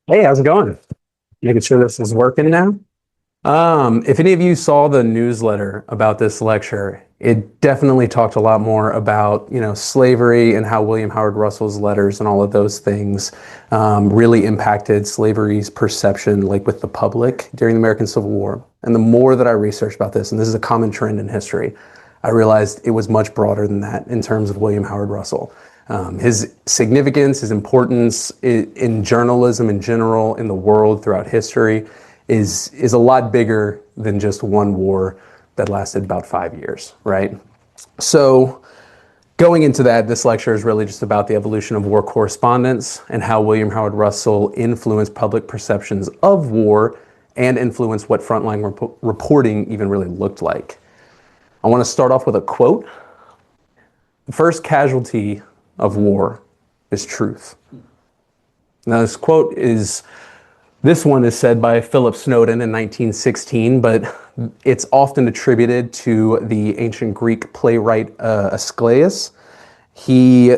Hey, how's it going? Making sure this is working now. If any of you saw the newsletter about this lecture, it definitely talked a lot more about, slavery and how William Howard Russell's letters and all of those things really impacted slavery's perception, like with the public during the American Civil War. And the more that I researched about this, and this is a common trend in history, I realized it was much broader than that in terms of William Howard Russell. His significance, his importance in journalism in general, in the world throughout history, is a lot bigger than just one war that lasted about 5 years, right? So going into that, this lecture is really just about the evolution of war correspondence and how William Howard Russell influenced public perceptions of war and influenced what frontline reporting even really looked like. I want to start off with a quote. The first casualty of war is truth. Now this one is said by Philip Snowden in 1916, but it's often attributed to the ancient Greek playwright Aeschylus. He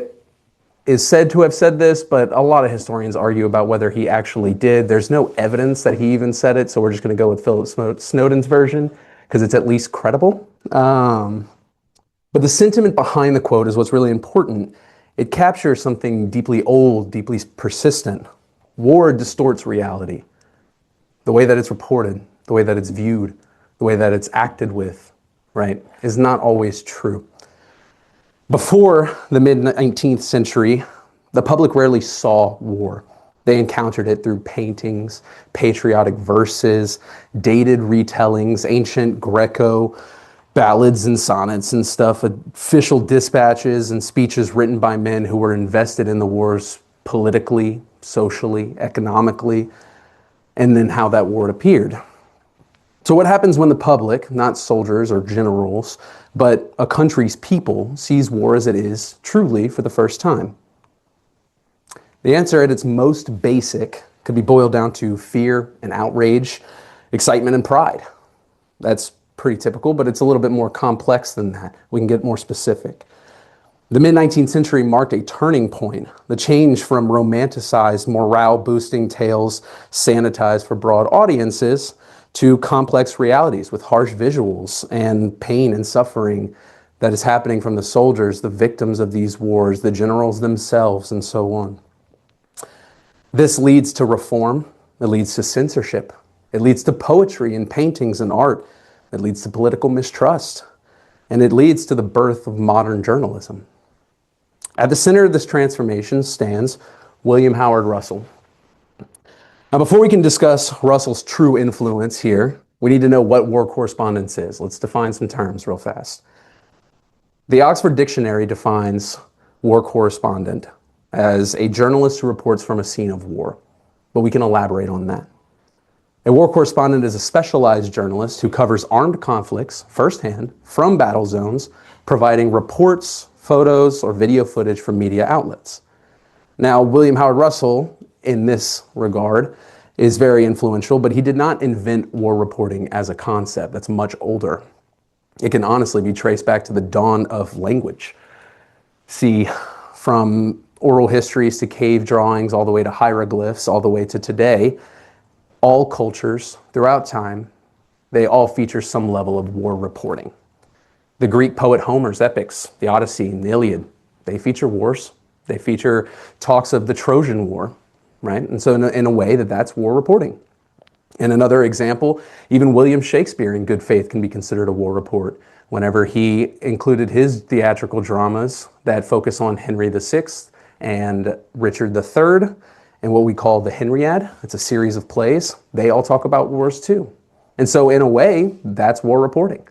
is said to have said this, but a lot of historians argue about whether he actually did. There's no evidence that he even said it, so we're just going to go with Philip Snowden's version because it's at least credible. But the sentiment behind the quote is what's really important. It captures something deeply old, deeply persistent. War distorts reality. The way that it's reported, the way that it's viewed, the way that it's acted with, right, is not always true. Before the mid-19th century, the public rarely saw war. They encountered it through paintings, patriotic verses, dated retellings, ancient Greco ballads and sonnets and stuff, official dispatches and speeches written by men who were invested in the wars politically, socially, economically, and then how that war appeared. So what happens when the public, not soldiers or generals, but a country's people, sees war as it is truly for the first time? The answer at its most basic could be boiled down to fear and outrage, excitement and pride. That's pretty typical, but it's a little bit more complex than that. We can get more specific. The mid-19th century marked a turning point, the change from romanticized, morale-boosting tales sanitized for broad audiences to complex realities with harsh visuals and pain and suffering that is happening from the soldiers, the victims of these wars, the generals themselves, and so on. This leads to reform. It leads to censorship. It leads to poetry and paintings and art. It leads to political mistrust. And it leads to the birth of modern journalism. At the center of this transformation stands William Howard Russell. Now, before we can discuss Russell's true influence here, we need to know what war correspondence is. Let's define some terms real fast. The Oxford Dictionary defines war correspondent as a journalist who reports from a scene of war, but we can elaborate on that. A war correspondent is a specialized journalist who covers armed conflicts firsthand from battle zones, providing reports, photos, or video footage from media outlets. Now, William Howard Russell, in this regard, is very influential, but he did not invent war reporting as a concept. That's much older. It can honestly be traced back to the dawn of language. See, from oral histories to cave drawings, all the way to hieroglyphs, all the way to today, all cultures throughout time, they all feature some level of war reporting. The Greek poet Homer's epics, the Odyssey and the Iliad, they feature wars. They feature talks of the Trojan War, right? And so in a way that's war reporting. And another example, even William Shakespeare in good faith can be considered a war report whenever he included his theatrical dramas that focus on Henry VI and Richard III and what we call the Henriad. It's a series of plays. They all talk about wars too. And so in a way, that's war reporting.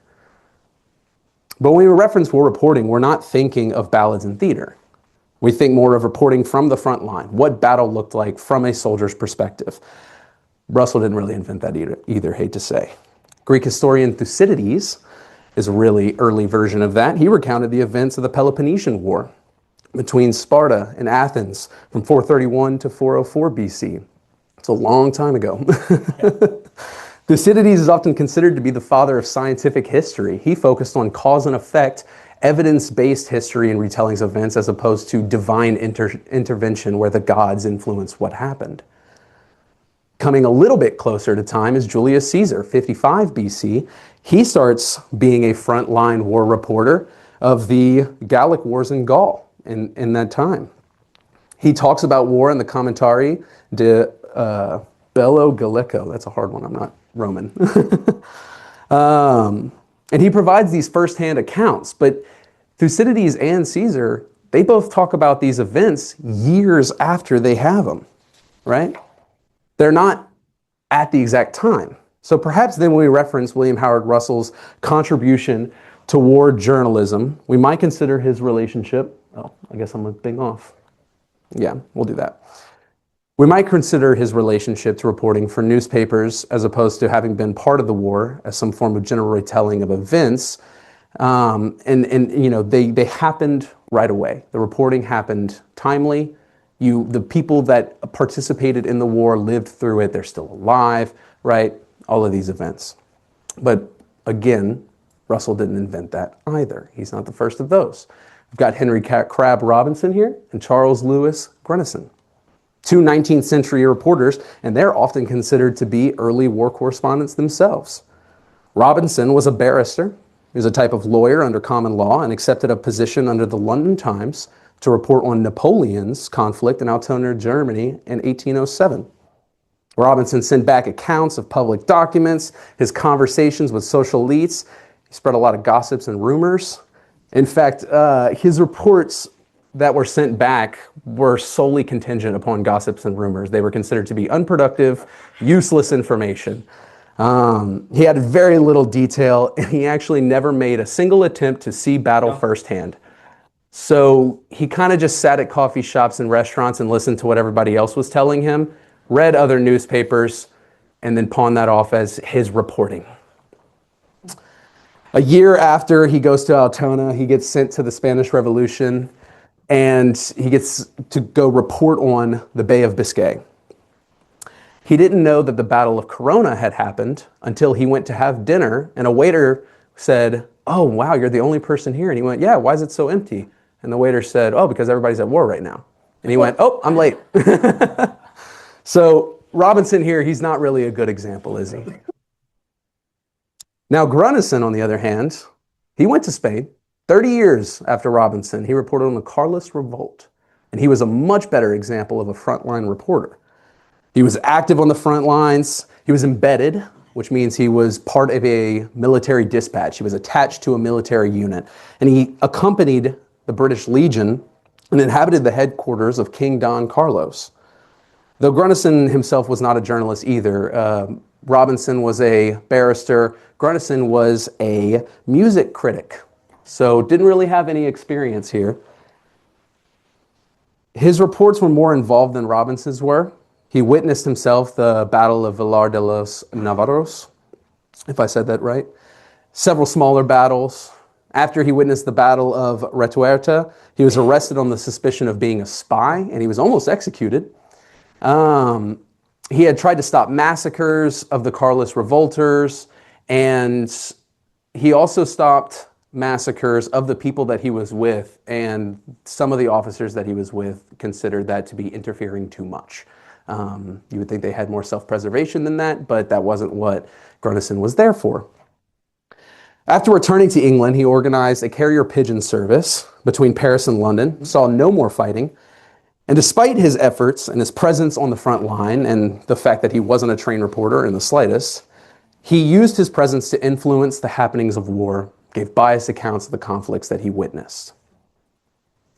But when we reference war reporting, we're not thinking of ballads and theater. We think more of reporting from the front line, what battle looked like from a soldier's perspective. Russell didn't really invent that either, hate to say. Greek historian Thucydides is a really early version of that. He recounted the events of the Peloponnesian War between Sparta and Athens from 431 to 404 BC. It's a long time ago. Thucydides is often considered to be the father of scientific history. He focused on cause and effect, evidence-based history and retellings of events as opposed to divine intervention where the gods influence what happened. Coming a little bit closer to time is Julius Caesar, 55 BC. He starts being a frontline war reporter of the Gallic Wars in Gaul in that time. He talks about war in the Commentari de Bello Gallico. That's a hard one, I'm not Roman. And he provides these firsthand accounts, but Thucydides and Caesar, they both talk about these events years after they have them, right? They're not at the exact time. So perhaps then when we reference William Howard Russell's contribution to war journalism, we might consider his relationship, oh, I guess I'm a thing off. Yeah, we'll do that. We might consider his relationship to reporting for newspapers as opposed to having been part of the war as some form of general retelling of events. And you know, they happened right away. The reporting happened timely. The people that participated in the war lived through it. They're still alive, right? All of these events. But again, Russell didn't invent that either. He's not the first of those. We've got Henry Crabb Robinson here and Charles Lewis Grunison. Two 19th century reporters, and they're often considered to be early war correspondents themselves. Robinson was a barrister. He was a type of lawyer under common law and accepted a position under the London Times to report on Napoleon's conflict in Altona, Germany in 1807. Robinson sent back accounts of public documents, his conversations with social elites. He spread a lot of gossips and rumors. In fact, his reports that were sent back were solely contingent upon gossips and rumors. They were considered to be unproductive, useless information. He had very little detail, and he actually never made a single attempt to see battle firsthand. So he kind of just sat at coffee shops and restaurants and listened to what everybody else was telling him, read other newspapers, and then pawned that off as his reporting. A year after he goes to Altona, he gets sent to the Spanish Revolution, and he gets to go report on the Bay of Biscay. He didn't know that the Battle of Corona had happened until he went to have dinner, and a waiter said, "Oh, wow, you're the only person here." And he went, "Yeah, why is it so empty?" And the waiter said, "Oh, because everybody's at war right now." And he went, "Oh, I'm late." So Robinson here, he's not really a good example, is he? Now, Grunison, on the other hand, he went to Spain. 30 years after Robinson, he reported on the Carlist Revolt, and he was a much better example of a frontline reporter. He was active on the front lines. He was embedded, which means he was part of a military dispatch. He was attached to a military unit, and he accompanied the British Legion and inhabited the headquarters of King Don Carlos. Though Grunison himself was not a journalist either, Robinson was a barrister. Grunison was a music critic, so didn't really have any experience here. His reports were more involved than Robinson's were. He witnessed himself the Battle of Vilar de los Navarros, if I said that right, several smaller battles. After he witnessed the Battle of Retuerta, he was arrested on the suspicion of being a spy, and he was almost executed. He had tried to stop massacres of the Carlist revolters, and he also stopped massacres of the people that he was with, and some of the officers that he was with considered that to be interfering too much. You would think they had more self-preservation than that, but that wasn't what Grunison was there for. After returning to England, he organized a carrier pigeon service between Paris and London, saw no more fighting, and despite his efforts and his presence on the front line and the fact that he wasn't a trained reporter in the slightest, he used his presence to influence the happenings of war, gave biased accounts of the conflicts that he witnessed.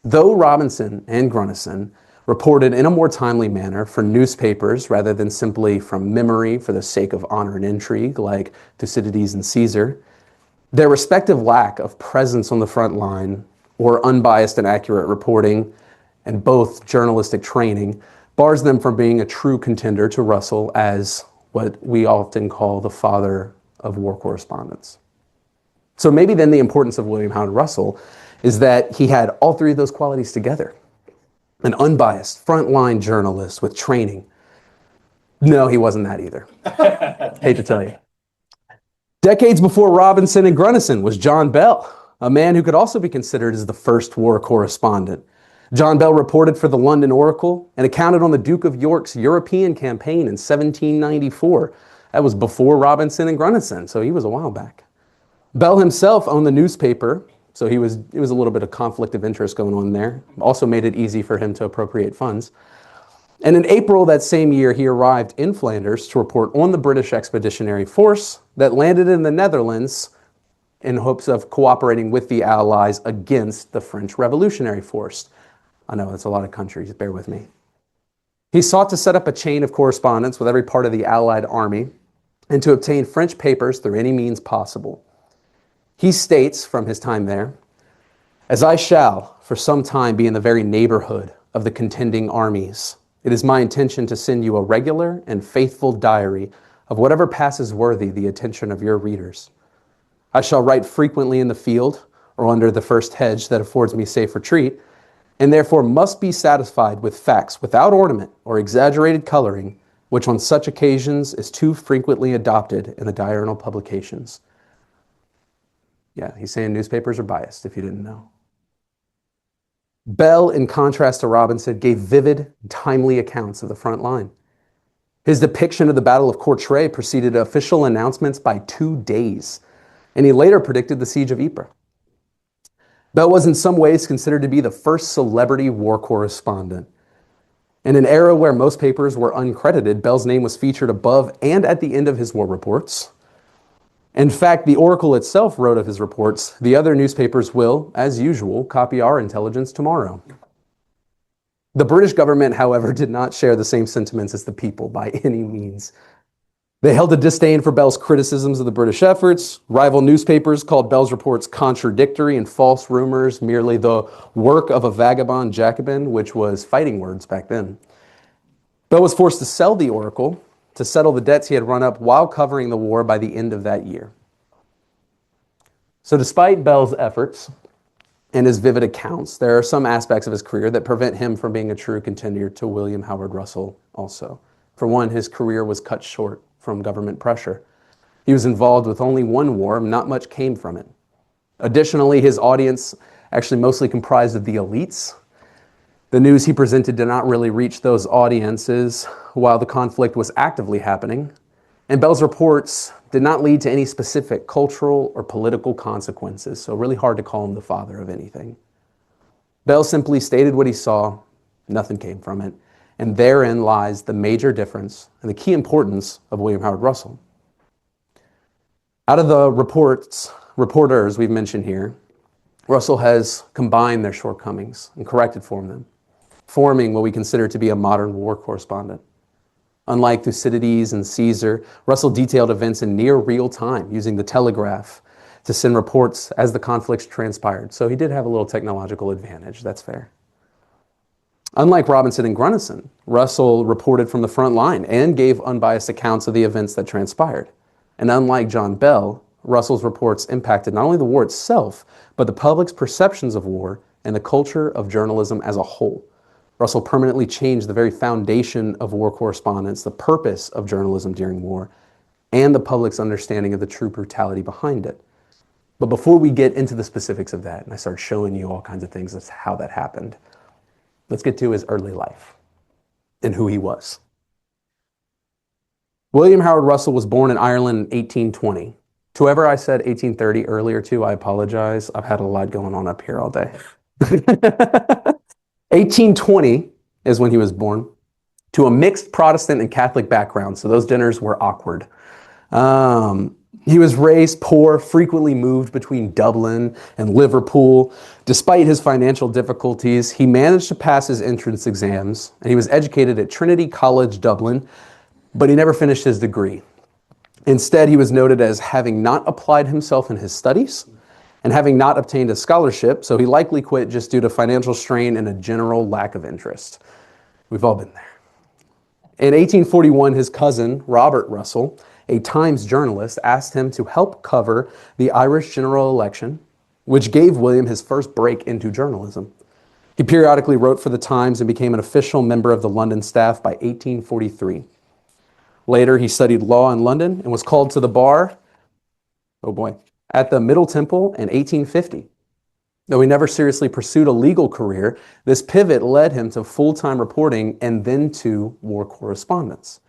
Though Robinson and Grunison reported in a more timely manner for newspapers rather than simply from memory for the sake of honor and intrigue like Thucydides and Caesar, their respective lack of presence on the front line or unbiased and accurate reporting and both journalistic training bars them from being a true contender to Russell as what we often call the father of war correspondence. So maybe then the importance of William Howard Russell is that he had all three of those qualities together. An unbiased, frontline journalist with training. No, he wasn't that either. Hate to tell you. Decades before Robinson and Grunison was John Bell, a man who could also be considered as the first war correspondent. John Bell reported for the London Oracle and accounted on the Duke of York's European campaign in 1794. That was before Robinson and Gunnison, so he was a while back. Bell himself owned the newspaper, so it was a little bit of conflict of interest going on there. Also made it easy for him to appropriate funds. And in April that same year, he arrived in Flanders to report on the British Expeditionary Force that landed in the Netherlands in hopes of cooperating with the Allies against the French Revolutionary Force. I know that's a lot of countries, bear with me. He sought to set up a chain of correspondence with every part of the Allied army and to obtain French papers through any means possible. He states from his time there, "As I shall for some time be in the very neighborhood of the contending armies, it is my intention to send you a regular and faithful diary of whatever passes worthy the attention of your readers. I shall write frequently in the field or under the first hedge that affords me safe retreat, and therefore must be satisfied with facts without ornament or exaggerated coloring, which on such occasions is too frequently adopted in the diurnal publications." Yeah, he's saying newspapers are biased, if you didn't know. Bell, in contrast to Robinson, gave vivid, timely accounts of the front line. His depiction of the Battle of Courtrai preceded official announcements by 2 days, and he later predicted the Siege of Ypres. Bell was in some ways considered to be the first celebrity war correspondent. In an era where most papers were uncredited, Bell's name was featured above and at the end of his war reports. In fact, the Oracle itself wrote of his reports, "The other newspapers will, as usual, copy our intelligence tomorrow." The British government, however, did not share the same sentiments as the people by any means. They held a disdain for Bell's criticisms of the British efforts. Rival newspapers called Bell's reports contradictory and false rumors, merely the work of a vagabond Jacobin, which was fighting words back then. Bell was forced to sell the Oracle to settle the debts he had run up while covering the war by the end of that year. So despite Bell's efforts and his vivid accounts, there are some aspects of his career that prevent him from being a true contender to William Howard Russell also. For one, his career was cut short from government pressure. He was involved with only one war, and not much came from it. Additionally, his audience actually mostly comprised of the elites. The news he presented did not really reach those audiences while the conflict was actively happening, and Bell's reports did not lead to any specific cultural or political consequences, so really hard to call him the father of anything. Bell simply stated what he saw, nothing came from it, and therein lies the major difference and the key importance of William Howard Russell. Out of the reporters we've mentioned here, Russell has combined their shortcomings and corrected for them, forming what we consider to be a modern war correspondent. Unlike Thucydides and Caesar, Russell detailed events in near real time using the telegraph to send reports as the conflicts transpired. So he did have a little technological advantage, that's fair. Unlike Robinson and Gunnison, Russell reported from the front line and gave unbiased accounts of the events that transpired. And unlike John Bell, Russell's reports impacted not only the war itself, but the public's perceptions of war and the culture of journalism as a whole. Russell permanently changed the very foundation of war correspondence, the purpose of journalism during war, and the public's understanding of the true brutality behind it. But before we get into the specifics of that, and I start showing you all kinds of things as to how that happened, let's get to his early life and who he was. William Howard Russell was born in Ireland in 1820. To whoever I said 1830 earlier to, I apologize. I've had a lot going on up here all day. 1820 is when he was born, to a mixed Protestant and Catholic background, so those dinners were awkward. He was raised poor, frequently moved between Dublin and Liverpool. Despite his financial difficulties, he managed to pass his entrance exams, and he was educated at Trinity College, Dublin, but he never finished his degree. Instead, he was noted as having not applied himself in his studies and having not obtained a scholarship, so he likely quit just due to financial strain and a general lack of interest. We've all been there. In 1841, his cousin, Robert Russell, a Times journalist, asked him to help cover the Irish general election, which gave William his first break into journalism. He periodically wrote for the Times and became an official member of the London staff by 1843. Later, he studied law in London and was called to the bar, at the Middle Temple in 1850. Though he never seriously pursued a legal career, this pivot led him to full-time reporting and then to war correspondence.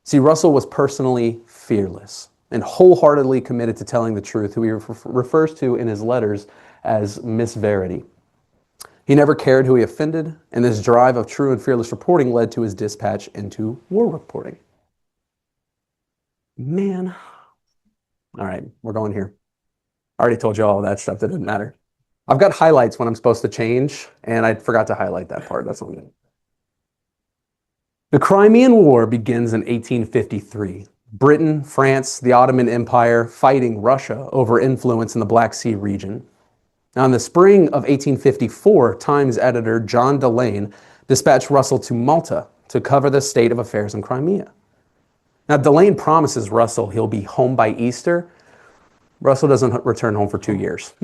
See, Russell was personally fearless and wholeheartedly committed to telling the truth, who he refers to in his letters as Miss Verity. He never cared who he offended, and this drive of true and fearless reporting led to his dispatch into war reporting. Man. All right, we're going here. I already told you all that stuff that didn't matter. I've got highlights when I'm supposed to change, and I forgot to highlight that part. That's all good. The Crimean War begins in 1853. Britain, France, the Ottoman Empire fighting Russia over influence in the Black Sea region. Now, in the spring of 1854, Times editor John Delane dispatched Russell to Malta to cover the state of affairs in Crimea. Now, Delane promises Russell he'll be home by Easter. Russell doesn't return home for 2 years.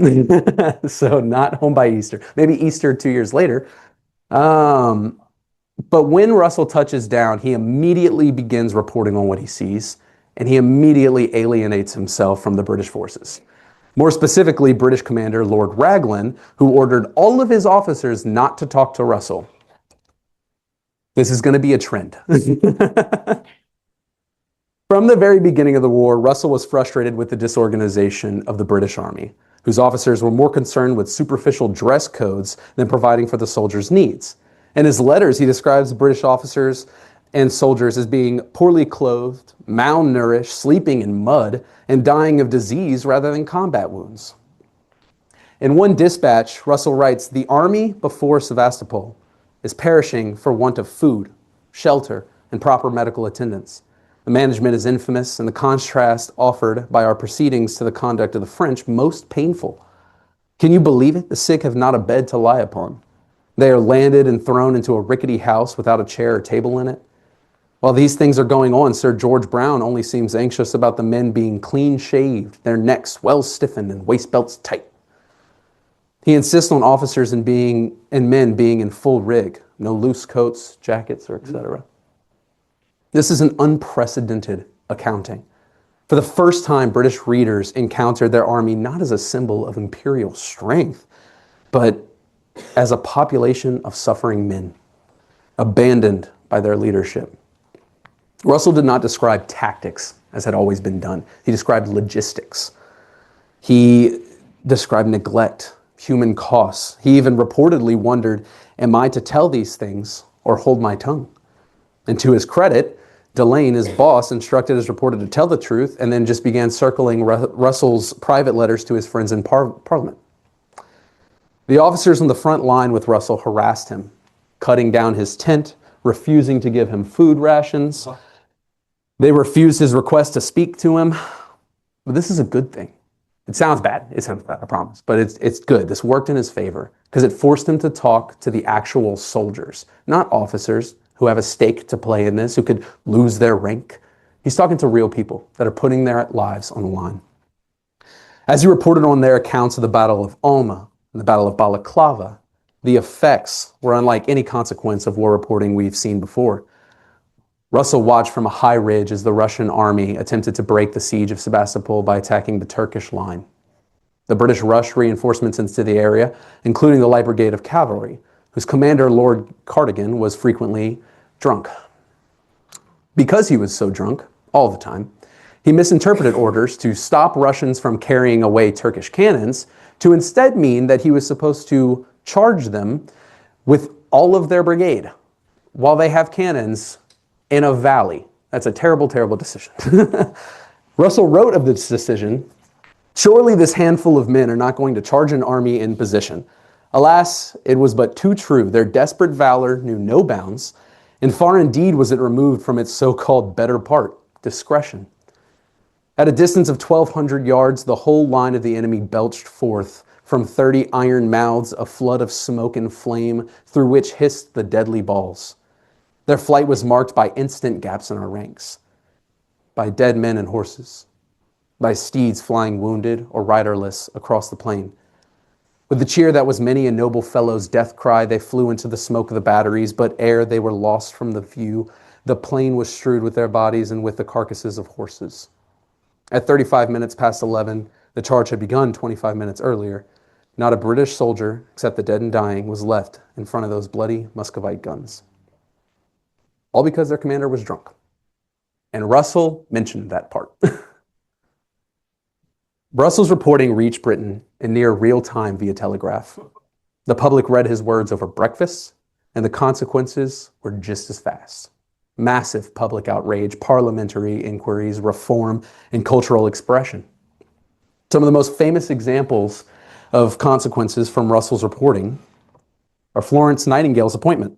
So not home by Easter. Maybe Easter 2 years later. But when Russell touches down, he immediately begins reporting on what he sees, and he immediately alienates himself from the British forces. More specifically, British commander Lord Raglan, who ordered all of his officers not to talk to Russell. This is going to be a trend. From the very beginning of the war, Russell was frustrated with the disorganization of the British Army, whose officers were more concerned with superficial dress codes than providing for the soldiers' needs. In his letters, he describes British officers and soldiers as being poorly clothed, malnourished, sleeping in mud, and dying of disease rather than combat wounds. In one dispatch, Russell writes, "The army before Sevastopol is perishing for want of food, shelter, and proper medical attendance. The management is infamous, and the contrast offered by our proceedings to the conduct of the French most painful. Can you believe it? The sick have not a bed to lie upon. They are landed and thrown into a rickety house without a chair or table in it. While these things are going on, Sir George Brown only seems anxious about the men being clean-shaved, their necks well stiffened, and waist belts tight. He insists on officers and men being in full rig, no loose coats, jackets, or etc." This is an unprecedented accounting. For the first time, British readers encountered their army not as a symbol of imperial strength, but as a population of suffering men, abandoned by their leadership. Russell did not describe tactics, as had always been done. He described logistics. He described neglect, human costs. He even reportedly wondered, am I to tell these things or hold my tongue? And to his credit, Delane, his boss, instructed his reporter to tell the truth and then just began circling Russell's private letters to his friends in Parliament. The officers on the front line with Russell harassed him, cutting down his tent, refusing to give him food rations. They refused his request to speak to him. But this is a good thing. It sounds bad. It sounds bad, I promise. But it's good. This worked in his favor because it forced him to talk to the actual soldiers, not officers who have a stake to play in this, who could lose their rank. He's talking to real people that are putting their lives on the line. As he reported on their accounts of the Battle of Alma and the Battle of Balaclava, the effects were unlike any consequence of war reporting we've seen before. Russell watched from a high ridge as the Russian army attempted to break the siege of Sebastopol by attacking the Turkish line. The British rushed reinforcements into the area, including the Light Brigade of Cavalry, whose commander, Lord Cardigan, was frequently drunk. Because he was so drunk, all the time, he misinterpreted orders to stop Russians from carrying away Turkish cannons to instead mean that he was supposed to charge them with all of their brigade while they have cannons in a valley. That's a terrible, terrible decision. Russell wrote of this decision, "Surely this handful of men are not going to charge an army in position. Alas, it was but too true. Their desperate valor knew no bounds, and far indeed was it removed from its so-called better part, discretion. At a distance of 1,200 yards, the whole line of the enemy belched forth from 30 iron mouths a flood of smoke and flame through which hissed the deadly balls. Their flight was marked by instant gaps in our ranks, by dead men and horses, by steeds flying wounded or riderless across the plain. With the cheer that was many a noble fellow's death cry, they flew into the smoke of the batteries, but ere they were lost from the view, the plain was strewed with their bodies and with the carcasses of horses. At 35 minutes past 11, the charge had begun 25 minutes earlier. Not a British soldier, except the dead and dying, was left in front of those bloody Muscovite guns. All because their commander was drunk. And Russell mentioned that part. Russell's reporting reached Britain in near real time via telegraph. The public read his words over breakfast, and the consequences were just as fast. Massive public outrage, parliamentary inquiries, reform, and cultural expression. Some of the most famous examples of consequences from Russell's reporting are Florence Nightingale's appointment.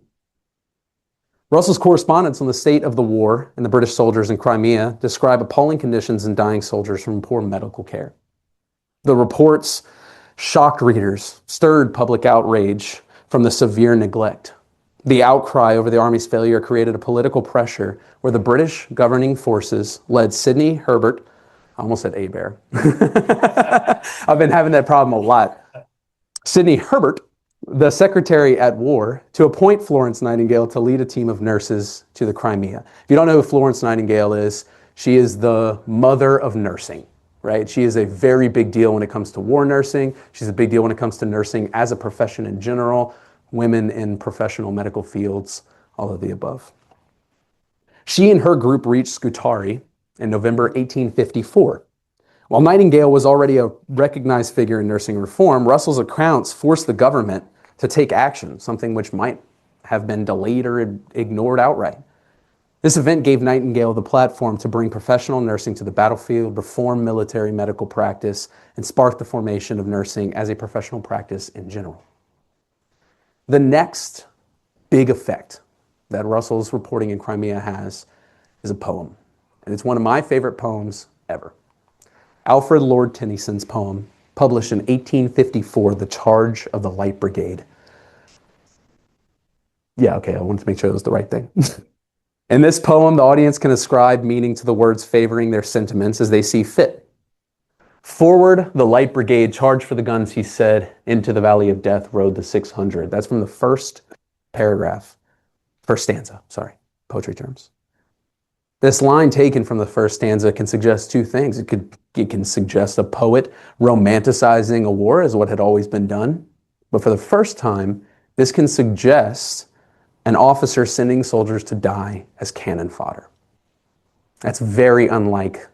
Russell's correspondence on the state of the war and the British soldiers in Crimea describe appalling conditions and dying soldiers from poor medical care. The reports shocked readers, stirred public outrage from the severe neglect. The outcry over the Army's failure created a political pressure where the British governing forces led Sidney Herbert, I almost said Hebert. I've been having that problem a lot. Sidney Herbert, the secretary at war, to appoint Florence Nightingale to lead a team of nurses to the Crimea. If you don't know who Florence Nightingale is, she is the mother of nursing, right? She is a very big deal when it comes to war nursing. She's a big deal when it comes to nursing as a profession in general, women in professional medical fields, all of the above. She and her group reached Scutari in November 1854. While Nightingale was already a recognized figure in nursing reform, Russell's accounts forced the government to take action, something which might have been delayed or ignored outright. This event gave Nightingale the platform to bring professional nursing to the battlefield, reform military medical practice, and spark the formation of nursing as a professional practice in general. The next big effect that Russell's reporting in Crimea has is a poem. And it's one of my favorite poems ever. Alfred Lord Tennyson's poem, published in 1854, The Charge of the Light Brigade. Yeah, okay, I wanted to make sure it was the right thing. In this poem, the audience can ascribe meaning to the words favoring their sentiments as they see fit. Forward, the Light Brigade charged for the guns, he said. Into the valley of death rode the 600. That's from the first stanza, poetry terms. This line taken from the first stanza can suggest two things. It can suggest a poet romanticizing a war as what had always been done. But for the first time, this can suggest an officer sending soldiers to die as cannon fodder. That's very unlike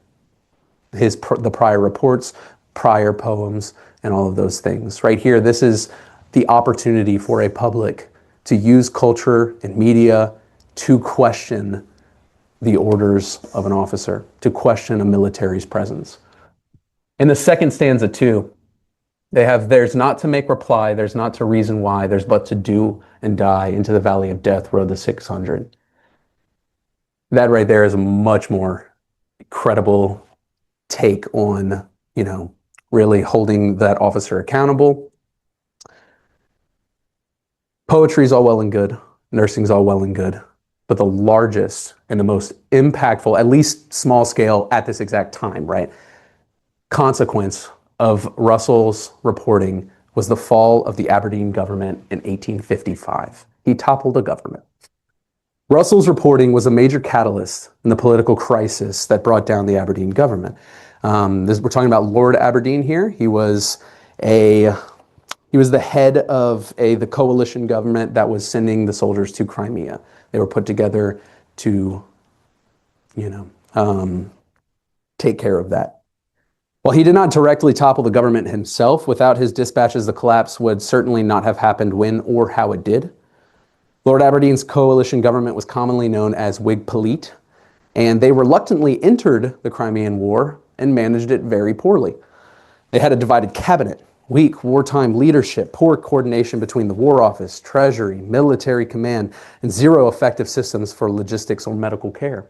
the prior reports, prior poems, and all of those things. Right here, this is the opportunity for a public to use culture and media to question the orders of an officer, to question a military's presence. In the second stanza too, they have, there's not to make reply, there's not to reason why, there's but to do and die. Into the valley of death rode the 600. That right there is a much more credible take on, really holding that officer accountable. Poetry's all well and good, nursing's all well and good, but the largest and the most impactful, at least small scale at this exact time, right, consequence of Russell's reporting was the fall of the Aberdeen government in 1855. He toppled a government. Russell's reporting was a major catalyst in the political crisis that brought down the Aberdeen government. We're talking about Lord Aberdeen here. He was the head of the coalition government that was sending the soldiers to Crimea. They were put together to, take care of that. While he did not directly topple the government himself, without his dispatches, the collapse would certainly not have happened when or how it did. Lord Aberdeen's coalition government was commonly known as Whig Polite, and they reluctantly entered the Crimean War and managed it very poorly. They had a divided cabinet, weak wartime leadership, poor coordination between the War Office, Treasury, military command, and zero effective systems for logistics or medical care.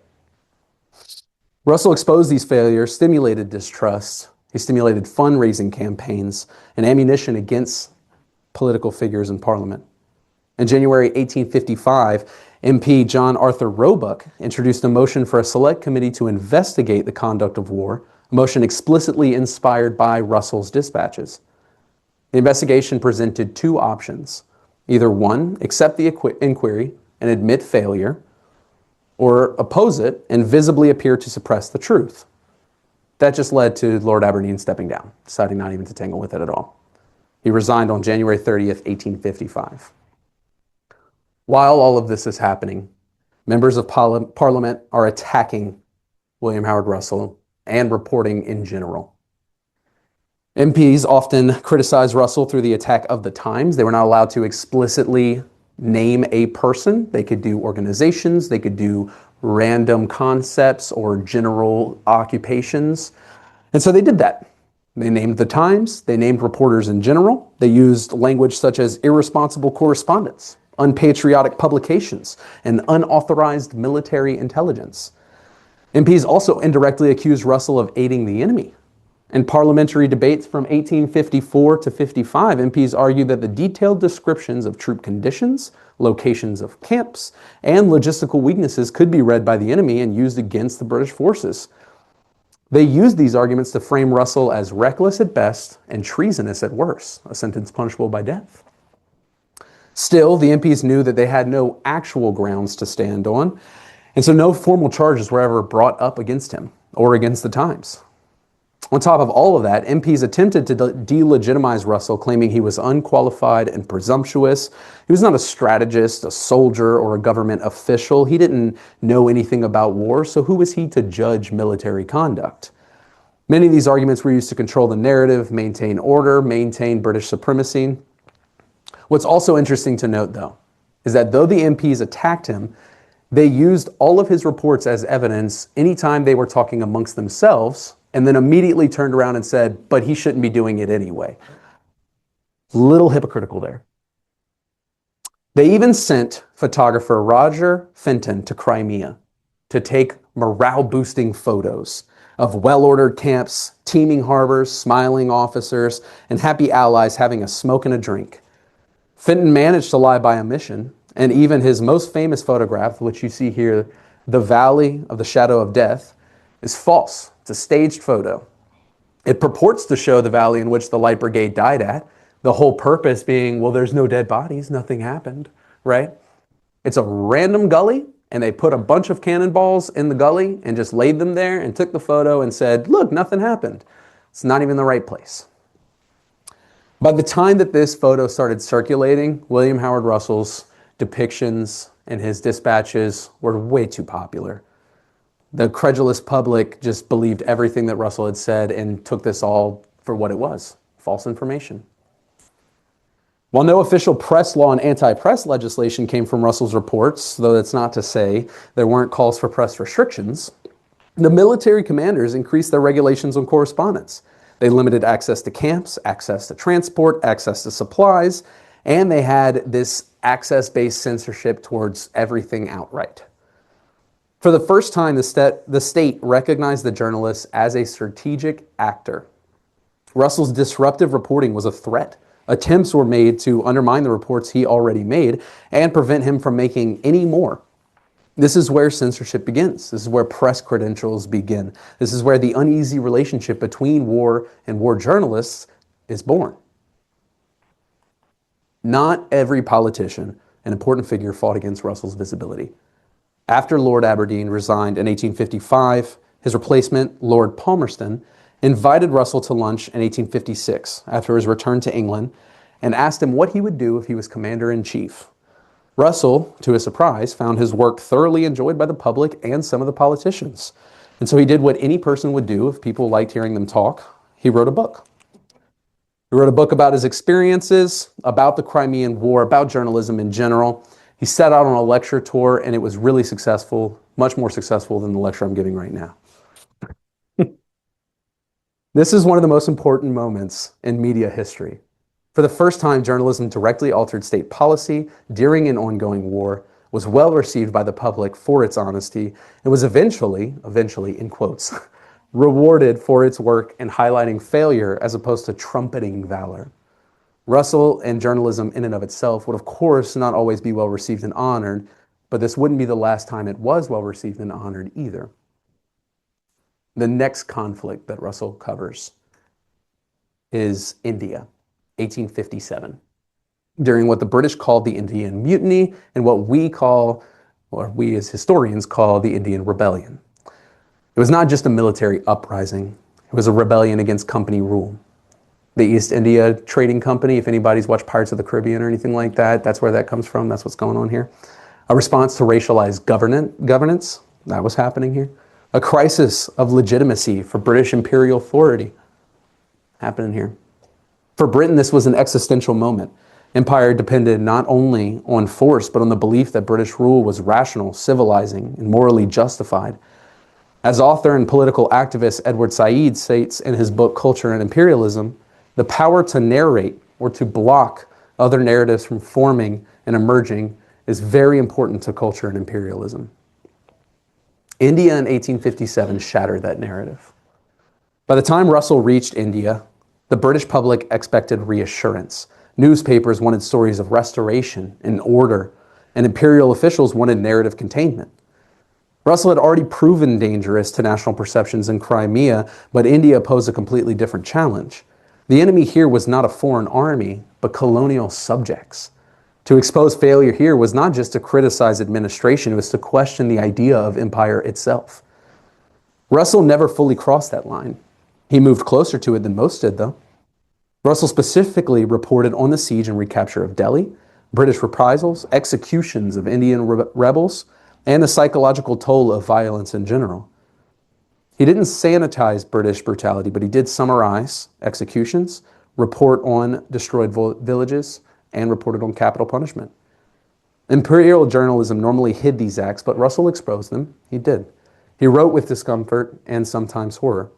Russell exposed these failures, stimulated distrust. He stimulated fundraising campaigns and ammunition against political figures in Parliament. In January 1855, MP John Arthur Roebuck introduced a motion for a select committee to investigate the conduct of war, a motion explicitly inspired by Russell's dispatches. The investigation presented two options. Either one, accept the inquiry and admit failure, or oppose it and visibly appear to suppress the truth. That just led to Lord Aberdeen stepping down, deciding not even to tangle with it at all. He resigned on January 30th, 1855. While all of this is happening, members of Parliament are attacking William Howard Russell and reporting in general. MPs often criticized Russell through the attack of the Times. They were not allowed to explicitly name a person. They could do organizations, they could do random concepts or general occupations. And so they did that. They named the Times, they named reporters in general. They used language such as irresponsible correspondence, unpatriotic publications, and unauthorized military intelligence. MPs also indirectly accused Russell of aiding the enemy. In parliamentary debates from 1854 to 55, MPs argued that the detailed descriptions of troop conditions, locations of camps, and logistical weaknesses could be read by the enemy and used against the British forces. They used these arguments to frame Russell as reckless at best and treasonous at worst, a sentence punishable by death. Still, the MPs knew that they had no actual grounds to stand on, and so no formal charges were ever brought up against him or against the Times. On top of all of that, MPs attempted to delegitimize Russell, claiming he was unqualified and presumptuous. He was not a strategist, a soldier, or a government official. He didn't know anything about war, so who was he to judge military conduct? Many of these arguments were used to control the narrative, maintain order, maintain British supremacy. What's also interesting to note, though, is that though the MPs attacked him, they used all of his reports as evidence anytime they were talking amongst themselves, and then immediately turned around and said, but he shouldn't be doing it anyway. Little hypocritical there. They even sent photographer Roger Fenton to Crimea to take morale-boosting photos of well-ordered camps, teeming harbors, smiling officers, and happy allies having a smoke and a drink. Fenton managed to lie by omission, and even his most famous photograph, which you see here, the Valley of the Shadow of Death, is false. It's a staged photo. It purports to show the valley in which the Light Brigade died at, the whole purpose being, well, there's no dead bodies, nothing happened, right? It's a random gully, and they put a bunch of cannonballs in the gully and just laid them there and took the photo and said, look, nothing happened. It's not even the right place. By the time that this photo started circulating, William Howard Russell's depictions and his dispatches were way too popular. The credulous public just believed everything that Russell had said and took this all for what it was, false information. While no official press law and anti-press legislation came from Russell's reports, though that's not to say there weren't calls for press restrictions, the military commanders increased their regulations on correspondence. They limited access to camps, access to transport, access to supplies, and they had this access-based censorship towards everything outright. For the first time, the state recognized the journalist as a strategic actor. Russell's disruptive reporting was a threat. Attempts were made to undermine the reports he already made and prevent him from making any more. This is where censorship begins. This is where press credentials begin. This is where the uneasy relationship between war and war journalists is born. Not every politician, an important figure, fought against Russell's visibility. After Lord Aberdeen resigned in 1855, his replacement, Lord Palmerston, invited Russell to lunch in 1856 after his return to England and asked him what he would do if he was commander-in-chief. Russell, to his surprise, found his work thoroughly enjoyed by the public and some of the politicians. And so he did what any person would do if people liked hearing them talk. He wrote a book. He wrote a book about his experiences, about the Crimean War, about journalism in general. He set out on a lecture tour, and it was really successful, much more successful than the lecture I'm giving right now. This is one of the most important moments in media history. For the first time, journalism directly altered state policy during an ongoing war, was well received by the public for its honesty, and was eventually, in quotes, rewarded for its work in highlighting failure as opposed to trumpeting valor. Russell and journalism in and of itself would, of course, not always be well received and honored, but this wouldn't be the last time it was well received and honored either. The next conflict that Russell covers is India, 1857, during what the British called the Indian Mutiny and what we as historians call the Indian Rebellion. It was not just a military uprising, it was a rebellion against company rule. the East India Trading Company. If anybody's watched Pirates of the Caribbean or anything like that, that's where that comes from. That's what's going on here. A response to racialized governance, that was happening here. A crisis of legitimacy for British imperial authority, happening here. For Britain, this was an existential moment. Empire depended not only on force, but on the belief that British rule was rational, civilizing, and morally justified. As author and political activist Edward Said states in his book Culture and Imperialism, the power to narrate or to block other narratives from forming and emerging is very important to culture and imperialism. India in 1857 shattered that narrative. By the time Russell reached India, the British public expected reassurance. Newspapers wanted stories of restoration and order, and imperial officials wanted narrative containment. Russell had already proven dangerous to national perceptions in Crimea, but India posed a completely different challenge. The enemy here was not a foreign army, but colonial subjects. To expose failure here was not just to criticize administration, it was to question the idea of empire itself. Russell never fully crossed that line. He moved closer to it than most did, though. Russell specifically reported on the siege and recapture of Delhi, British reprisals, executions of Indian rebels, and the psychological toll of violence in general. He didn't sanitize British brutality, but he did summarize executions, report on destroyed villages, and reported on capital punishment. Imperial journalism normally hid these acts, but Russell exposed them. He did. He wrote with discomfort and sometimes horror.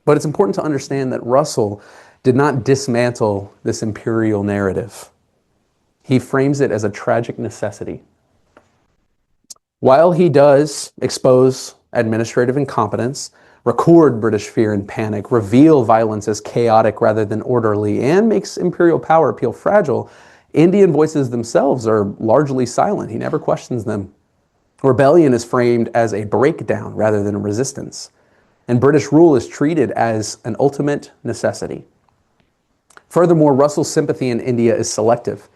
But it's important to understand that Russell did not dismantle this imperial narrative. He frames it as a tragic necessity. While he does expose administrative incompetence, record British fear and panic, reveal violence as chaotic rather than orderly, and makes imperial power appeal fragile, Indian voices themselves are largely silent. He never questions them. Rebellion is framed as a breakdown rather than a resistance, and British rule is treated as an ultimate necessity. Furthermore, Russell's sympathy in India is selective.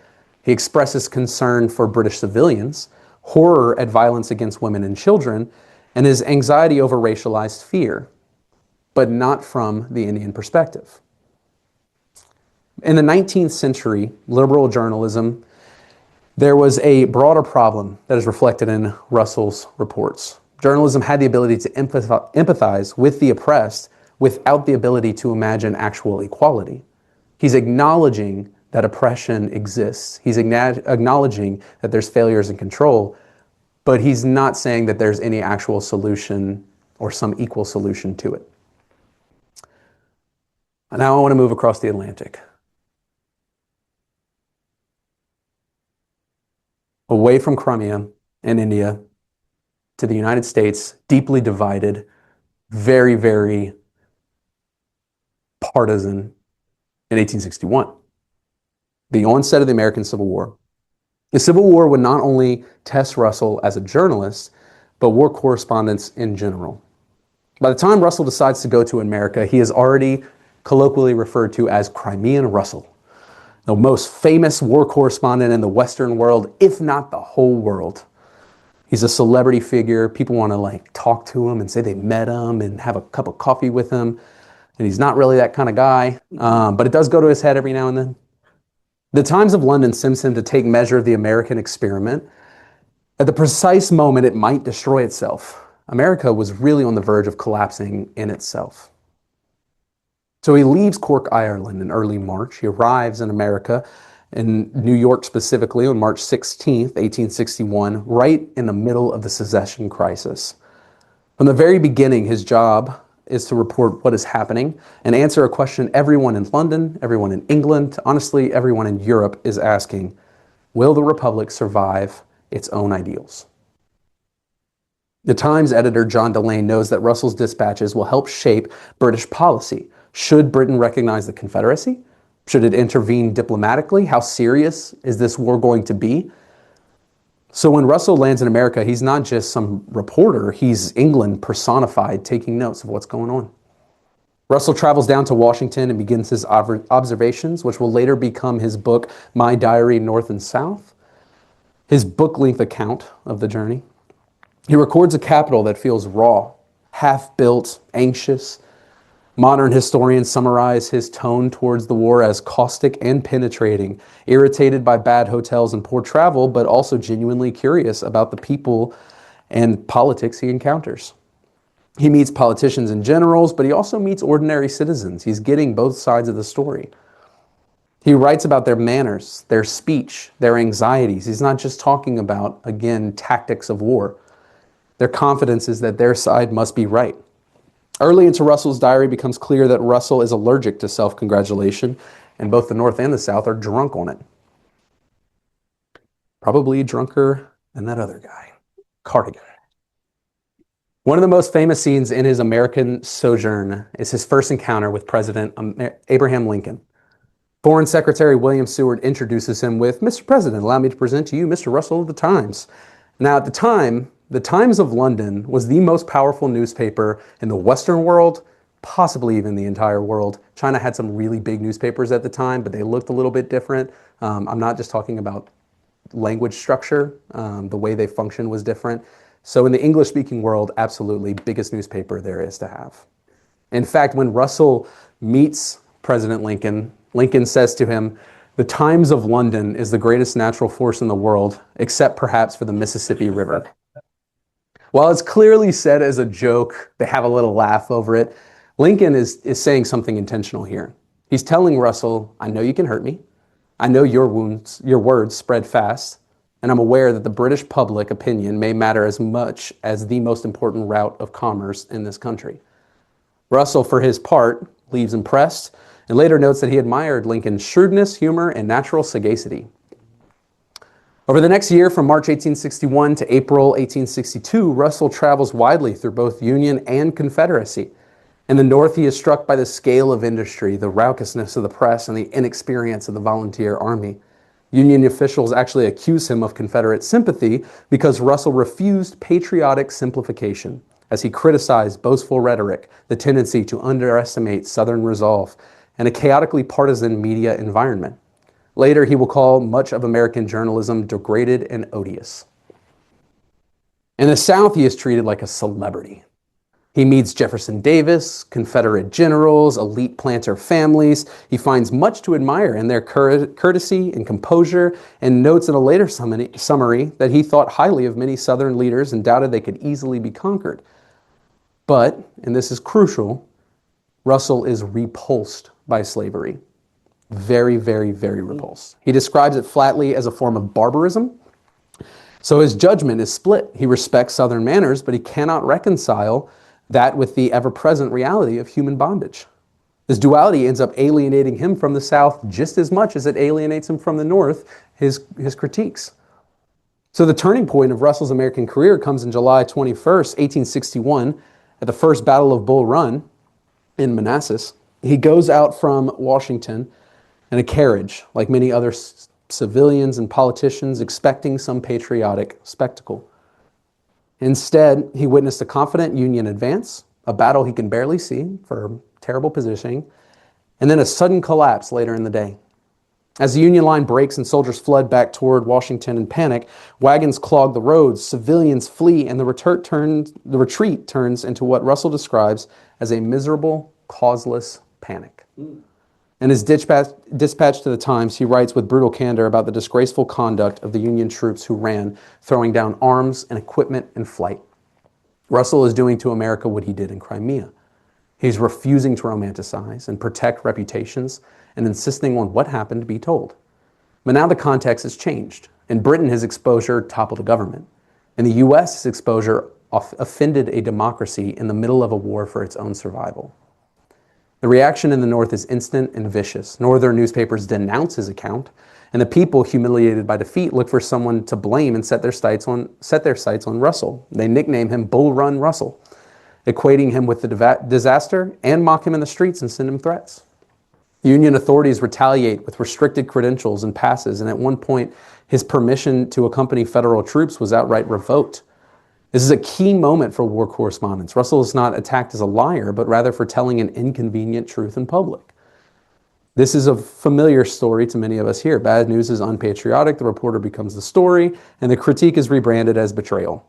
He expresses concern for British civilians, horror at violence against women and children, and his anxiety over racialized fear, but not from the Indian perspective. In the 19th century, liberal journalism, there was a broader problem that is reflected in Russell's reports. Journalism had the ability to empathize with the oppressed without the ability to imagine actual equality. He's acknowledging that oppression exists. He's acknowledging that there's failures in control, but he's not saying that there's any actual solution or some equal solution to it. Now I want to move across the Atlantic. Away from Crimea and India to the United States, deeply divided, very, very partisan in 1861. The onset of the American Civil War. The Civil War would not only test Russell as a journalist, but war correspondence in general. By the time Russell decides to go to America, he is already colloquially referred to as Crimean Russell, the most famous war correspondent in the Western world, if not the whole world. He's a celebrity figure. People want to talk to him and say they met him and have a cup of coffee with him. And he's not really that kind of guy, but it does go to his head every now and then. The Times of London sends him to take measure of the American experiment. At the precise moment it might destroy itself, America was really on the verge of collapsing in itself. So he leaves Cork, Ireland in early March. He arrives in America, in New York specifically, on March 16th, 1861, right in the middle of the secession crisis. From the very beginning, his job is to report what is happening and answer a question everyone in London, everyone in England, honestly, everyone in Europe is asking: will the Republic survive its own ideals? The Times editor John Delane knows that Russell's dispatches will help shape British policy. Should Britain recognize the Confederacy? Should it intervene diplomatically? How serious is this war going to be? So when Russell lands in America, he's not just some reporter, he's England personified, taking notes of what's going on. Russell travels down to Washington and begins his observations, which will later become his book, My Diary, North and South, his book-length account of the journey. He records a capital that feels raw, half-built, anxious, Modern historians summarize his tone towards the war as caustic and penetrating, irritated by bad hotels and poor travel, but also genuinely curious about the people and politics he encounters. He meets politicians and generals, but he also meets ordinary citizens. He's getting both sides of the story. He writes about their manners, their speech, their anxieties. He's not just talking about, again, tactics of war. Their confidence is that their side must be right. Early into Russell's diary, it becomes clear that Russell is allergic to self-congratulation, and both the North and the South are drunk on it. Probably drunker than that other guy, Cardigan. One of the most famous scenes in his American sojourn is his first encounter with President Abraham Lincoln. Foreign Secretary William Seward introduces him with, "Mr. President, allow me to present to you Mr. Russell of the Times." Now, at the time, the Times of London was the most powerful newspaper in the Western world, possibly even the entire world. China had some really big newspapers at the time, but they looked a little bit different. I'm not just talking about language structure. The way they functioned was different. So in the English-speaking world, absolutely, biggest newspaper there is to have. In fact, when Russell meets President Lincoln, Lincoln says to him, "The Times of London is the greatest natural force in the world, except perhaps for the Mississippi River." While it's clearly said as a joke, they have a little laugh over it, Lincoln is saying something intentional here. He's telling Russell, "I know you can hurt me. I know your words spread fast, and I'm aware that the British public opinion may matter as much as the most important route of commerce in this country." Russell, for his part, leaves impressed and later notes that he admired Lincoln's shrewdness, humor, and natural sagacity. Over the next year, from March 1861 to April 1862, Russell travels widely through both Union and Confederacy. In the North, he is struck by the scale of industry, the raucousness of the press, and the inexperience of the volunteer army. Union officials actually accuse him of Confederate sympathy because Russell refused patriotic simplification, as he criticized boastful rhetoric, the tendency to underestimate Southern resolve, and a chaotically partisan media environment. Later, he will call much of American journalism degraded and odious. In the South, he is treated like a celebrity. He meets Jefferson Davis, Confederate generals, elite planter families. He finds much to admire in their courtesy and composure, and notes in a later summary that he thought highly of many Southern leaders and doubted they could easily be conquered. But, and this is crucial, Russell is repulsed by slavery. Very, very, very repulsed. He describes it flatly as a form of barbarism. So his judgment is split. He respects Southern manners, but he cannot reconcile that with the ever-present reality of human bondage. This duality ends up alienating him from the South just as much as it alienates him from the North, his critiques. So the turning point of Russell's American career comes in July 21st, 1861, at the First Battle of Bull Run in Manassas. He goes out from Washington in a carriage, like many other civilians and politicians, expecting some patriotic spectacle. Instead, he witnessed a confident Union advance, a battle he can barely see for terrible positioning, and then a sudden collapse later in the day. As the Union line breaks and soldiers flood back toward Washington in panic, wagons clog the roads, civilians flee, and the retreat turns into what Russell describes as a miserable, causeless panic. In his dispatch to the Times, he writes with brutal candor about the disgraceful conduct of the Union troops who ran, throwing down arms and equipment in flight. Russell is doing to America what he did in Crimea. He's refusing to romanticize and protect reputations and insisting on what happened to be told. But now the context has changed. In Britain, his exposure toppled a government. In the U.S., his exposure offended a democracy in the middle of a war for its own survival. The reaction in the North is instant and vicious. Northern newspapers denounce his account, and the people, humiliated by defeat, look for someone to blame and set their sights on Russell. They nickname him Bull Run Russell, equating him with the disaster, and mock him in the streets and send him threats. Union authorities retaliate with restricted credentials and passes, and at one point, his permission to accompany federal troops was outright revoked. This is a key moment for war correspondence. Russell is not attacked as a liar, but rather for telling an inconvenient truth in public. This is a familiar story to many of us here. Bad news is unpatriotic, the reporter becomes the story, and the critique is rebranded as betrayal.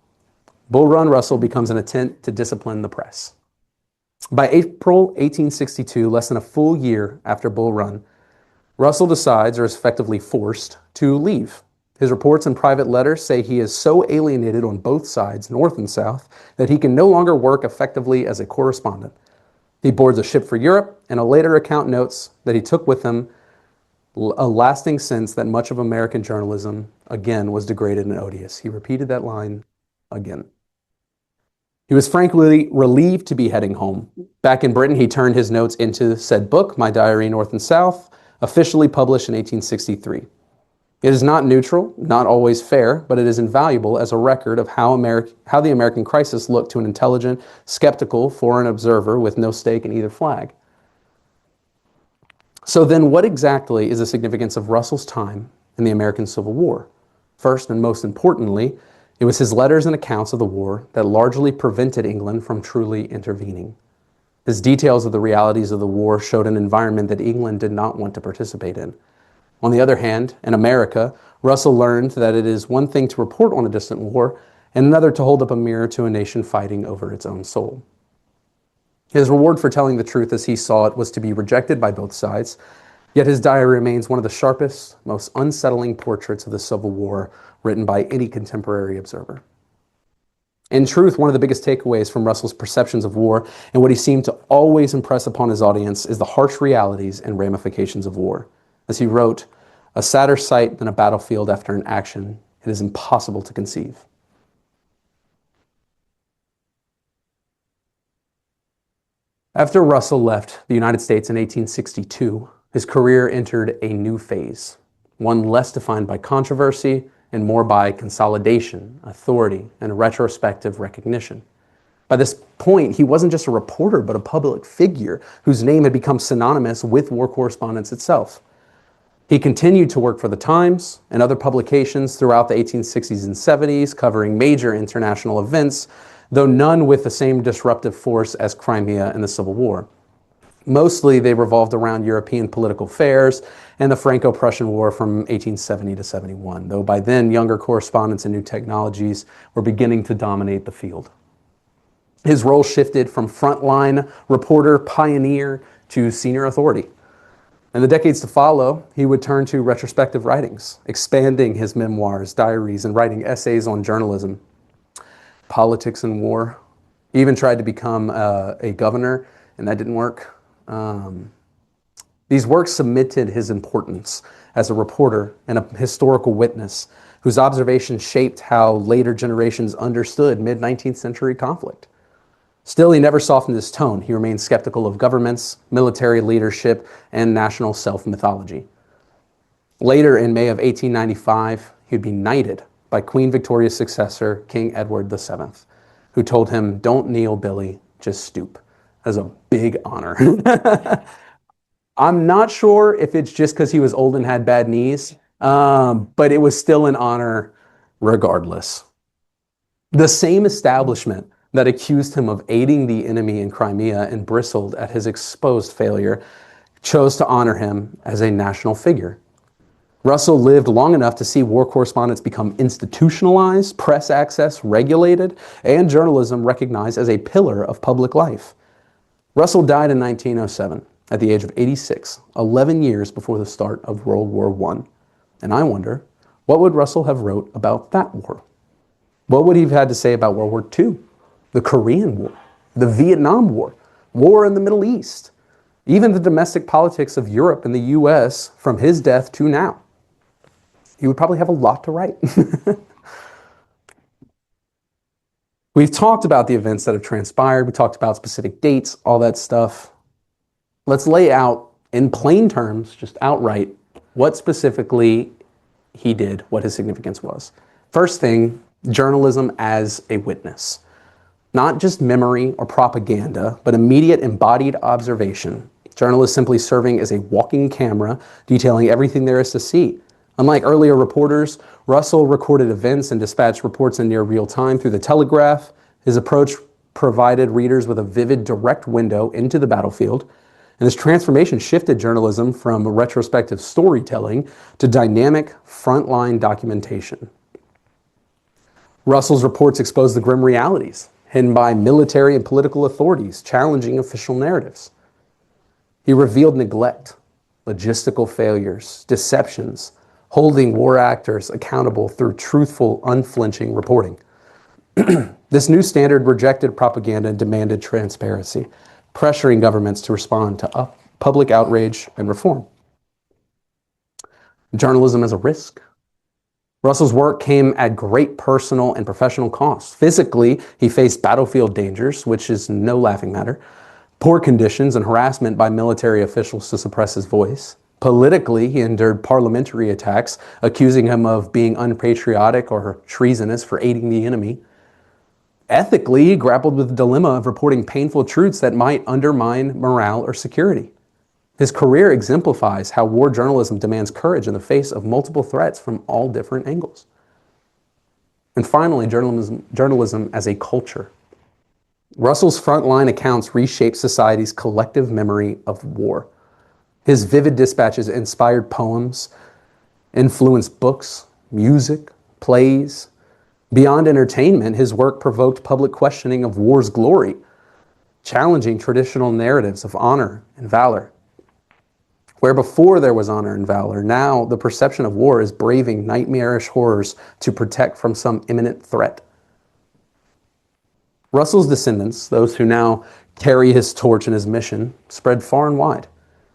Bull Run Russell becomes an attempt to discipline the press. By April 1862, less than a full year after Bull Run, Russell decides, or is effectively forced, to leave. His reports and private letters say he is so alienated on both sides, North and South, that he can no longer work effectively as a correspondent. He boards a ship for Europe, and a later account notes that he took with him a lasting sense that much of American journalism, again, was degraded and odious. He repeated that line again. He was frankly relieved to be heading home. Back in Britain, he turned his notes into said book, My Diary, North and South, officially published in 1863. It is not neutral, not always fair, but it is invaluable as a record of how the American crisis looked to an intelligent, skeptical foreign observer with no stake in either flag. So then what exactly is the significance of Russell's time in the American Civil War? First and most importantly, it was his letters and accounts of the war that largely prevented England from truly intervening. His details of the realities of the war showed an environment that England did not want to participate in. On the other hand, in America, Russell learned that it is one thing to report on a distant war and another to hold up a mirror to a nation fighting over its own soul. His reward for telling the truth as he saw it was to be rejected by both sides, yet his diary remains one of the sharpest, most unsettling portraits of the Civil War written by any contemporary observer. In truth, one of the biggest takeaways from Russell's perceptions of war and what he seemed to always impress upon his audience is the harsh realities and ramifications of war. As he wrote, "A sadder sight than a battlefield after an action, it is impossible to conceive." After Russell left the United States in 1862, his career entered a new phase, one less defined by controversy and more by consolidation, authority, and retrospective recognition. By this point, he wasn't just a reporter, but a public figure whose name had become synonymous with war correspondence itself. He continued to work for the Times and other publications throughout the 1860s and 70s, covering major international events, though none with the same disruptive force as Crimea and the Civil War. Mostly, they revolved around European political affairs and the Franco-Prussian War from 1870 to 71, though by then, younger correspondents and new technologies were beginning to dominate the field. His role shifted from frontline reporter, pioneer, to senior authority. In the decades to follow, he would turn to retrospective writings, expanding his memoirs, diaries, and writing essays on journalism, politics, and war. He even tried to become a governor, and that didn't work. These works cemented his importance as a reporter and a historical witness whose observations shaped how later generations understood mid-19th century conflict. Still, he never softened his tone. He remained skeptical of governments, military leadership, and national self-mythology. Later, in May of 1895, he would be knighted by Queen Victoria's successor, King Edward VII, who told him, "Don't kneel, Billy, just stoop." That's a big honor. I'm not sure if it's just because he was old and had bad knees, but it was still an honor regardless. The same establishment that accused him of aiding the enemy in Crimea and bristled at his exposed failure chose to honor him as a national figure. Russell lived long enough to see war correspondence become institutionalized, press access regulated, and journalism recognized as a pillar of public life. Russell died in 1907 at the age of 86, 11 years before the start of World War I. And I wonder, what would Russell have wrote about that war? What would he have had to say about World War II, the Korean War, the Vietnam War, war in the Middle East, even the domestic politics of Europe and the US from his death to now? He would probably have a lot to write. We've talked about the events that have transpired. We talked about specific dates, all that stuff. Let's lay out in plain terms, just outright, what specifically he did, what his significance was. First thing, journalism as a witness. Not just memory or propaganda, but immediate embodied observation. Journalists simply serving as a walking camera, detailing everything there is to see. Unlike earlier reporters, Russell recorded events and dispatched reports in near real time through the telegraph. His approach provided readers with a vivid, direct window into the battlefield. And this transformation shifted journalism from retrospective storytelling to dynamic frontline documentation. Russell's reports exposed the grim realities. hidden by military and political authorities, challenging official narratives. He revealed neglect, logistical failures, deceptions, holding war actors accountable through truthful, unflinching reporting. This new standard rejected propaganda and demanded transparency, pressuring governments to respond to public outrage and reform. Journalism as a risk. Russell's work came at great personal and professional cost. Physically, he faced battlefield dangers, which is no laughing matter, poor conditions and harassment by military officials to suppress his voice. Politically, he endured parliamentary attacks, accusing him of being unpatriotic or treasonous for aiding the enemy. Ethically, he grappled with the dilemma of reporting painful truths that might undermine morale or security. His career exemplifies how war journalism demands courage in the face of multiple threats from all different angles. And finally, journalism as a culture. Russell's frontline accounts reshaped society's collective memory of war. His vivid dispatches inspired poems, influenced books, music, plays. Beyond entertainment, his work provoked public questioning of war's glory, challenging traditional narratives of honor and valor. Where before there was honor and valor, now the perception of war is braving nightmarish horrors to protect from some imminent threat. Russell's descendants, those who now carry his torch and his mission, spread far and wide.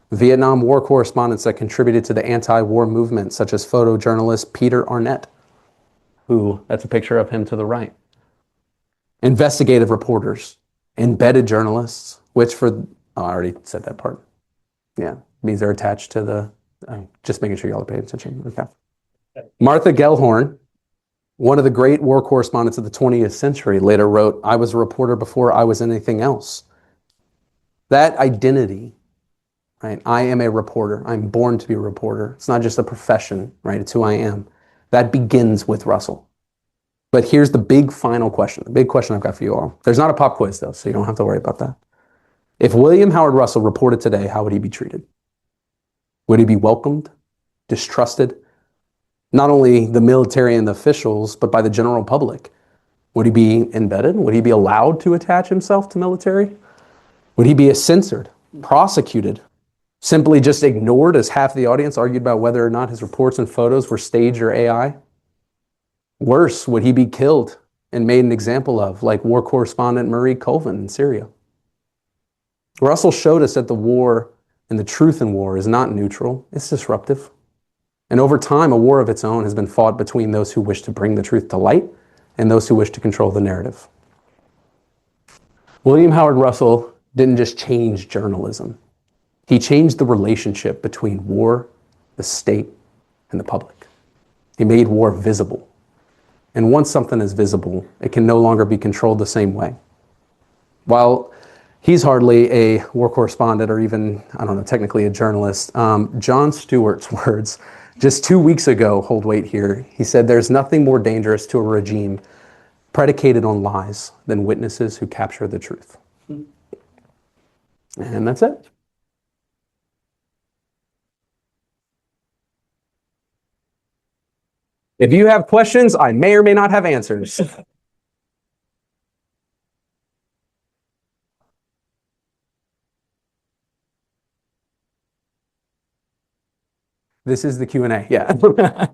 Vietnam War correspondents that contributed to the anti-war movement, such as photojournalist Peter Arnett, who, that's a picture of him to the right. Investigative reporters, embedded journalists, which I already said that part. Yeah, means they're attached to the, just making sure y'all are paying attention. Okay. Martha Gellhorn, one of the great war correspondents of the 20th century, later wrote, "I was a reporter before I was anything else." That identity, right? I am a reporter. I'm born to be a reporter. It's not just a profession, right? It's who I am. That begins with Russell. But here's the big final question, the big question I've got for you all. There's not a pop quiz though, so you don't have to worry about that. If William Howard Russell reported today, how would he be treated? Would he be welcomed, distrusted? Not only the military and the officials, but by the general public. Would he be embedded? Would he be allowed to attach himself to military? Would he be censored, prosecuted, simply just ignored as half the audience argued about whether or not his reports and photos were staged or AI? Worse, would he be killed and made an example of, like war correspondent Marie Colvin in Syria? Russell showed us that the war and the truth in war is not neutral, it's disruptive. And over time, a war of its own has been fought between those who wish to bring the truth to light and those who wish to control the narrative. William Howard Russell didn't just change journalism. He changed the relationship between war, the state, and the public. He made war visible. And once something is visible, it can no longer be controlled the same way. While he's hardly a war correspondent or even, I don't know, technically a journalist, Jon Stewart's words just 2 weeks ago hold weight here. He said, "There's nothing more dangerous to a regime predicated on lies than witnesses who capture the truth." And that's it. If you have questions, I may or may not have answers. This is the Q&A, yeah.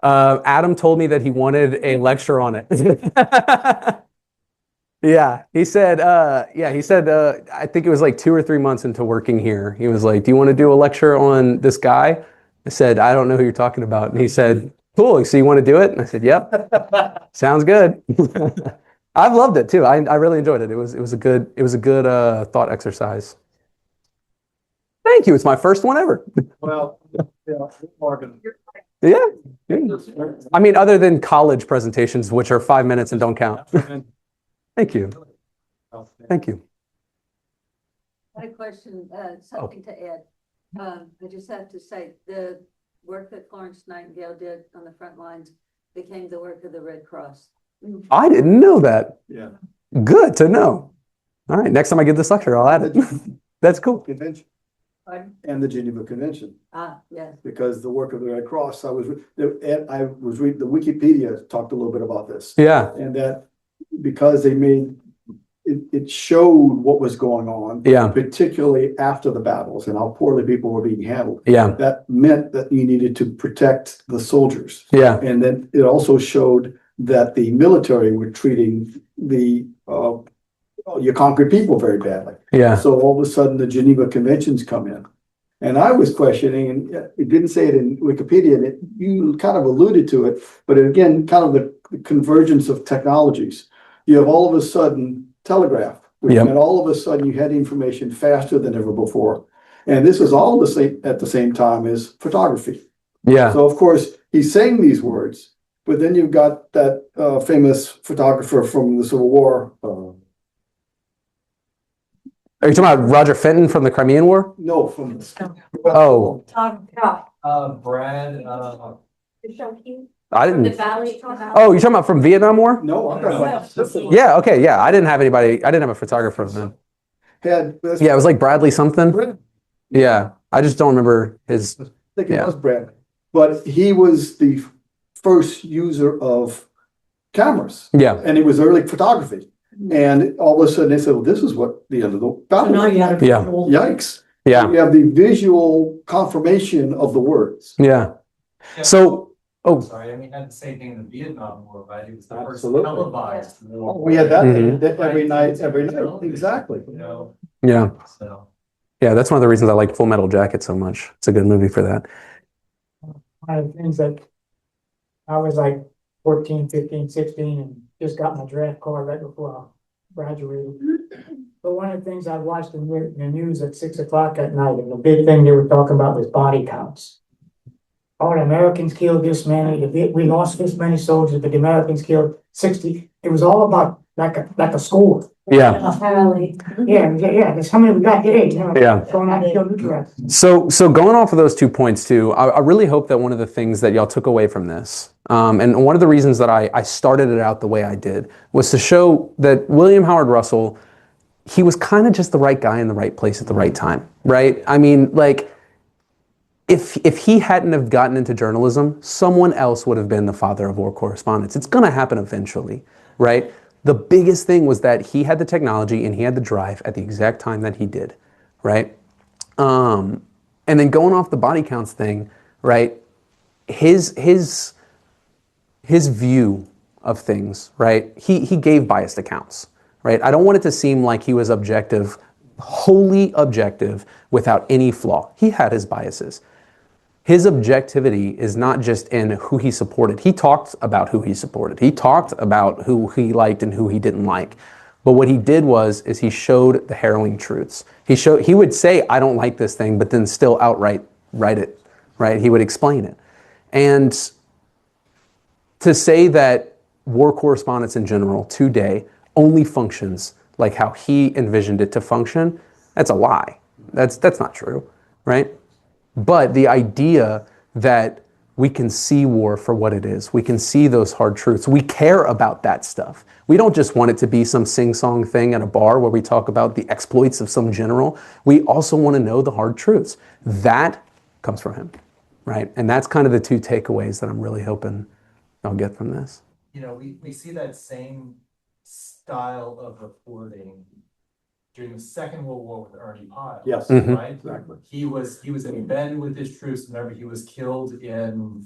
Adam told me that he wanted a lecture on it. Yeah, he said, I think it was like 2 or 3 months into working here. He was like, "Do you want to do a lecture on this guy?" I said, "I don't know who you're talking about." And he said, "Cool, so you want to do it?" And I said, "Yep, sounds good." I've loved it too. I really enjoyed it. It was a good thought exercise. Thank you. It's my first one ever. Well, yeah, Morgan. Yeah. I mean, other than college presentations, which are 5 minutes and don't count. Thank you. Thank you. I had a question, something to add. I just have to say, the work that Florence Nightingale did on the front lines became the work of the Red Cross. I didn't know that. Yeah. Good to know. All right, next time I give this lecture, I'll add it. That's cool. Convention. and the Geneva Convention. Yes. Because the work of the Red Cross, I was reading the Wikipedia talked a little bit about this. Yeah. And that because they made it showed what was going on, Yeah. particularly after the battles and how poorly people were being handled. Yeah. That meant that you needed to protect the soldiers. Yeah. And then it also showed that the military were treating the you conquered people very badly. Yeah. So all of a sudden the Geneva Conventions come in. And I was questioning, and it didn't say it in Wikipedia, and you kind of alluded to it, but again, kind of the convergence of technologies. You have all of a sudden telegraph, Yep. and all of a sudden you had information faster than ever before. And this is all the same at the same time as photography. Yeah. So of course, he's saying these words, but then you've got that famous photographer from the Civil War. Are you talking about Roger Fenton from the Crimean War? No, from Oh, Brad, I The didn't. valley. Oh, you're talking about from Vietnam War? no, I'm talking about Yeah. Okay. Yeah. I didn't have anybody. I didn't have a photographer then. had. Yeah. It was like Bradley something. Yeah. I just don't remember his. I think it Yeah. was Brad, but he was the first user of cameras, Yeah. and it was early photography. And all of a sudden they said, well, this is what the end of the battle was. Yeah. Yikes. Yeah. You have the visual confirmation of the words. Yeah. So, oh, sorry, I mean, had the same thing in the Vietnam War, right? It was the first Absolutely. televised war. We had that Mhm. every night, exactly. You know, yeah. so. Yeah. That's one of the reasons I like Full Metal Jacket so much. It's a good movie for that. One of the things that I was like 14, 15, 16 and just got my draft card right before I graduated. But one of the things I watched in the news at 6 o'clock at night, and the big thing they were talking about was body counts. Oh, the Americans killed this many, we lost this many soldiers, but the Americans killed 60. It was all about like a score. Yeah. Apparently. Yeah, that's how many we got today, you know, Yeah. going out and kill neutralizers. So going off of those 2 points too, I really hope that one of the things that y'all took away from this, and one of the reasons that I started it out the way I did, was to show that William Howard Russell, he was kind of just the right guy in the right place at the right time, right? I mean, like, if he hadn't have gotten into journalism, someone else would have been the father of war correspondence. It's going to happen eventually, right? The biggest thing was that he had the technology and he had the drive at the exact time that he did, right? And then going off the body counts thing, right? His view of things, right? He gave biased accounts, right? I don't want it to seem like he was objective, wholly objective, without any flaw. He had his biases. His objectivity is not just in who he supported. He talked about who he supported. He talked about who he liked and who he didn't like. But what he did is he showed the harrowing truths. He would say, I don't like this thing, but then still outright write it, right? He would explain it. And to say that war correspondence in general today only functions like how he envisioned it to function, that's a lie. That's not true, right? But the idea that we can see war for what it is, we can see those hard truths, we care about that stuff. We don't just want it to be some sing-song thing at a bar where we talk about the exploits of some general. We also want to know the hard truths. That comes from him, right? And that's kind of the 2 takeaways that I'm really hoping I'll get from this. You know, we see that same style of reporting during the Second World War with Ernie Pyle. Yes. Mhm. Right? Exactly. He was embedded with his troops. Remember, he was killed in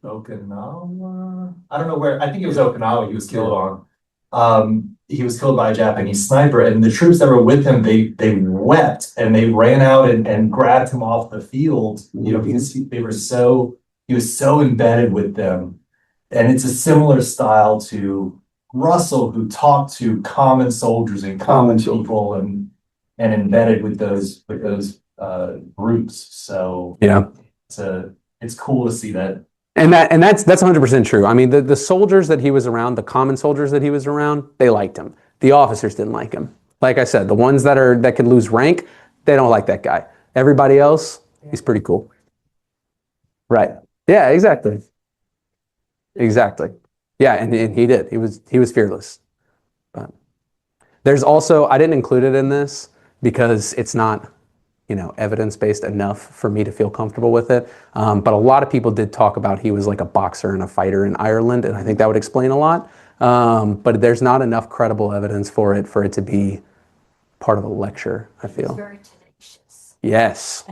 Okinawa. I don't know where. I think it was Okinawa. He was killed on. He was killed by a Japanese sniper, and the troops that were with him, they wept and they ran out and grabbed him off the field. You know, because he was so embedded with them, and it's a similar style to Russell, who talked to common soldiers and common people and embedded with those groups. So Yeah. It's cool to see that. And that's 100% true. I mean, the soldiers that he was around, the common soldiers that he was around, they liked him. The officers didn't like him. Like I said, the ones that can lose rank, they don't like that guy. Everybody else, he's pretty cool. Right. Yeah, exactly. Exactly. Yeah, and he did. He was fearless. But there's also, I didn't include it in this because it's not evidence-based enough for me to feel comfortable with it. But a lot of people did talk about he was like a boxer and a fighter in Ireland, and I think that would explain a lot. But there's not enough credible evidence for it to be part of a lecture, I He's feel. very tenacious. Yes.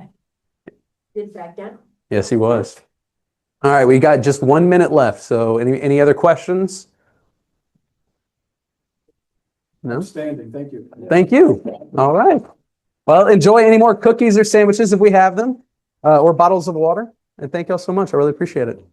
Did back down. Yes, he was. All right, we got just 1 minute left. So any other questions? No? Outstanding, thank you. Thank you. All right. Well, enjoy any more cookies or sandwiches if we have them, or bottles of water. And thank y'all so much. I really appreciate it.